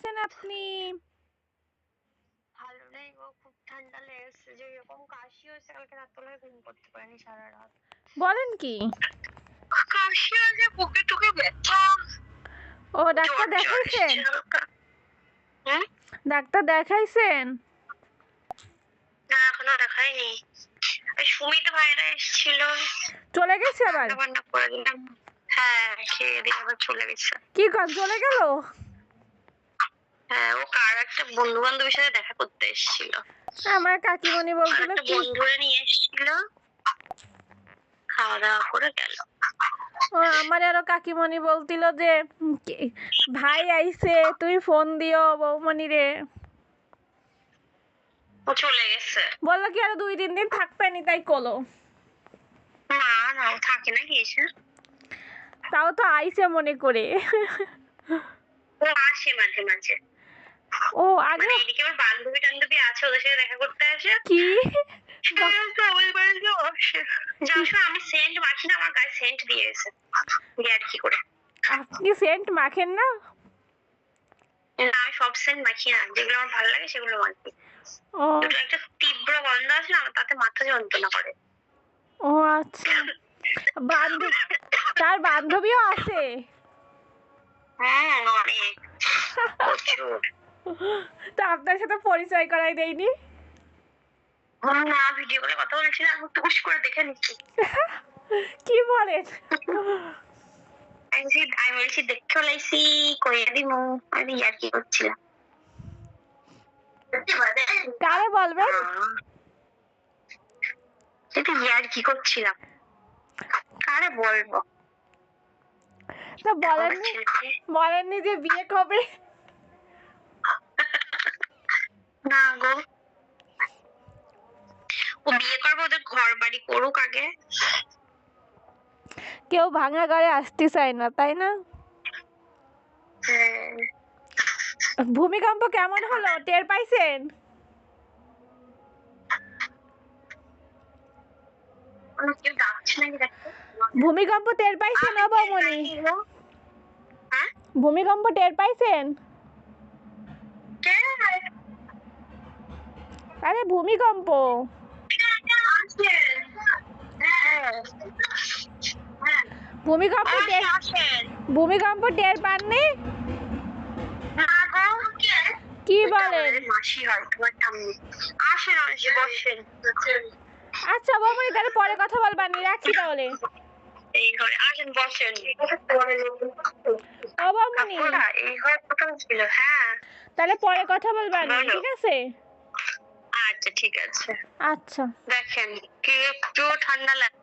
আছেন আপনি? ভালো নেই গো, খুব ঠান্ডা লেগেছে। যে এরকম কাশি হয়েছে, কালকে রাত্রে ঘুম করতে পারিনি সারা রাত। বলেন কি? কাশি হয়েছে, বুকে টুকে ব্যথা। ও ডাক্তার দেখাইছেন? ডাক্তার দেখাইছেন? না, এখনো দেখাইনি। ওই সুমিত ভাইরা এসেছিল, চলে গেছে আবার? রান্না করে দিলাম। হ্যাঁ, খেয়ে দিয়ে আবার চলে গেছে। কি কর চলে গেল? হ্যাঁ, ও কার একটা বন্ধু বান্ধবের সাথে দেখা করতে এসেছিল। আমার কাকিমণি বলছিল একটা কি বন্ধুরে নিয়ে এসেছিল, খাওয়া দাওয়া করে গেল। ও আমার আরো কাকিমণি বলছিল যে ভাই আইছে, তুই ফোন দিও বৌমণি রে। ও চলে গেছে। বললো কি আরো 2-3 দিন থাকবেনি, তাই কলো। না না, ও থাকে না গিয়েছে। তাও তো আইছে মনে করে। ও আসে মাঝে মাঝে। ও আগে এদিকে আমার বান্ধবী টান্ধবী আছে, ওদের সাথে দেখা করতে আসে। কি আমি সেন্ট মাখি না, আমার গায়ে সেন্ট দিয়েছে আর কি করে। আপনি সেন্ট মাখেন না? আমি সব সেন্ট মাখি না, যেগুলো আমার ভালো লাগে সেগুলো মাখি। ও একটা তীব্র গন্ধ আছে না, তাতে মাথা যন্ত্রণা করে। ও আচ্ছা, তার বান্ধবীও আছে? হ্যাঁ, অনেক, প্রচুর। তা আপনার সাথে পরিচয় করাই দেয়নি? না, ভিডিও কলে কথা বলছিলাম, আমি টুকুস করে দেখে নিচ্ছি। কি বলেন? আমি বলছি দেখতে চলাইছি, কইয়া দিমু, আমি আর কি করছিলাম। কারে বলবেন? সেটা আর কি করছিলাম, কারে বলবো। তা বলেননি যে বিয়ে কবে? না গো, ও বিয়ে করবে, ওদের ঘর বাড়ি করুক আগে। কেউ ভাঙা ঘরে আসতে চায় না, তাই না? ভূমিকম্প কেমন হলো, টের পাইছেন? ভূমিকম্প টের পাইছেন বৌমনি? ভূমিকম্প টের পাইছেন? আরে ভূমিকম্প ভূমিকম্প টের পাননি? কি বলেন? মাসি হয় তোমার ঠাম্মি। আসেন আসেন, বসেন। আচ্ছা বৌমনি, তাহলে পরে কথা বলবানি, রাখি তাহলে। এই ঘরে আসেন, বসেন। ও বৌমনি, এই ঘরে কোথাও ছিল? হ্যাঁ, তাহলে পরে কথা বলবানি, ঠিক আছে? আচ্ছা ঠিক আছে। আচ্ছা। দেখেন কি একটু ঠান্ডা লাগে।